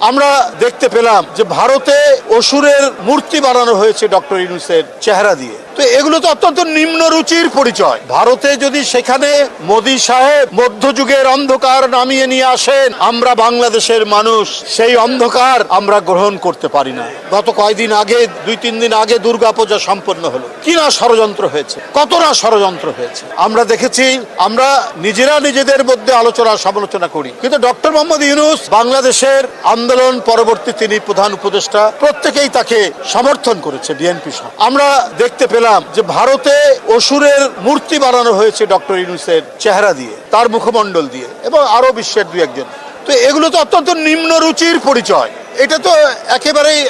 আমরা দেখতে পেলাম যে ভারতে অসুরের মূর্তি বানানো হয়েছে ডক্টর ইউনূসের চেহারা দিয়ে। তো এগুলো তো অত্যন্ত নিম্ন রুচির পরিচয়। ভারতে যদি সেখানে মোদী সাহেব মধ্যযুগের অন্ধকার নামিয়ে নিয়ে আসেন, আমরা বাংলাদেশের মানুষ সেই অন্ধকার আমরা গ্রহণ করতে পারি না। গত কয়েকদিন আগে, 2-3 দিন আগে দুর্গাপূজা সম্পন্ন হলো। কি না ষড়যন্ত্র হয়েছে, কত না ষড়যন্ত্র হয়েছে আমরা দেখেছি। আমরা নিজেরা নিজেদের মধ্যে আলোচনা সমালোচনা করি, কিন্তু ডক্টর মোহাম্মদ ইউনূস বাংলাদেশের আন্দোলন পরবর্তী তিনি প্রধান উপদেষ্টা, প্রত্যেকেই তাকে সমর্থন করেছে বিএনপি সহ। আমরা দেখতে পেলাম যে ভারতে অসুরের মূর্তি বানানো হয়েছে ডক্টর ইউনূসের চেহারা দিয়ে, তার মুখমণ্ডল দিয়ে, এবং আরো বিশ্বের 2-1 জন। তো এগুলো তো অত্যন্ত নিম্ন রুচির পরিচয়। এটা তো একেবারেই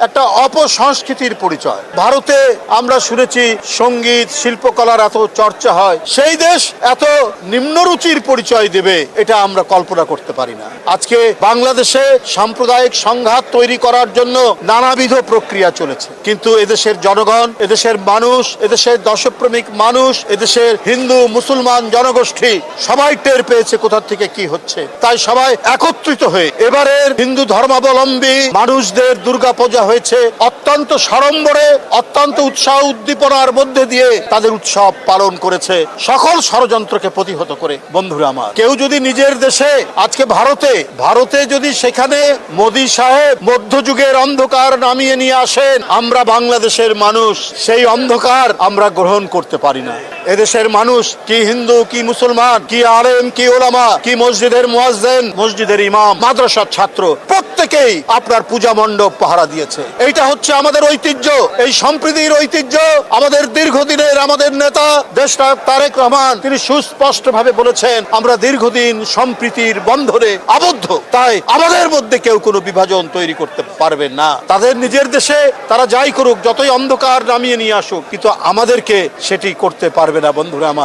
একটা অপসংস্কৃতির পরিচয়। ভারতে আমরা শুনেছি সঙ্গীত শিল্পকলার এত চর্চা হয়, সেই দেশ এত নিম্নরুচির পরিচয় দেবে এটা আমরা কল্পনা করতে পারি না। আজকে বাংলাদেশে সাম্প্রদায়িক সংঘাত তৈরি করার জন্য নানাবিধ প্রক্রিয়া চলেছে, কিন্তু এদেশের জনগণ, এদেশের মানুষ, এদেশের দেশপ্রেমিক মানুষ, এদেশের হিন্দু মুসলমান জনগোষ্ঠী সবাই টের পেয়েছে কোথা থেকে কি হচ্ছে। তাই সবাই একত্রিত হয়ে এবারের হিন্দু ধর্মাবলম্বী মানুষদের দুর্গাপূজা হয়েছে অত্যন্ত সাড়ম্বরে, অত্যন্ত উৎসাহ উদ্দীপনার মধ্যে দিয়ে তাদের উৎসব পালন করেছে, সকল ষড়যন্ত্রকে প্রতিহত করে। বন্ধুরা আমার, কেউ যদি নিজের দেশে আজকে ভারতে যদি সেখানে মোদী সাহেব মধ্যযুগের অন্ধকার নামিয়ে নিয়ে আসেন, আমরা বাংলাদেশের মানুষ সেই অন্ধকার আমরা গ্রহণ করতে পারি না। এদেশের মানুষ, কি হিন্দু কি মুসলমান, কি আলেম কি ওলামা, কি মসজিদের মুয়াজ্জিন, মসজিদের ইমাম, মাদ্রাসার ছাত্র, প্রত্যেকেই আপনার পূজা মণ্ডপ পাহারা দিয়েছে। এইটা হচ্ছে আমাদের ঐতিহ্য, এই সম্প্রীতির ঐতিহ্য। আমাদের দীর্ঘদিনের আমাদের নেতা দেশনায়ক তারেক রহমান তিনি সুস্পষ্ট ভাবে বলেছেন, আমরা দীর্ঘদিন সম্প্রীতির বন্ধনে আবদ্ধ, তাই আমাদের মধ্যে কেউ কোনো বিভাজন তৈরি করতে পারবেন না। তাদের নিজের দেশে তারা যাই করুক, যতই অন্ধকার নামিয়ে নিয়ে আসুক, কিন্তু আমাদেরকে সেটি করতে পারবে না। বন্ধুরা আমার,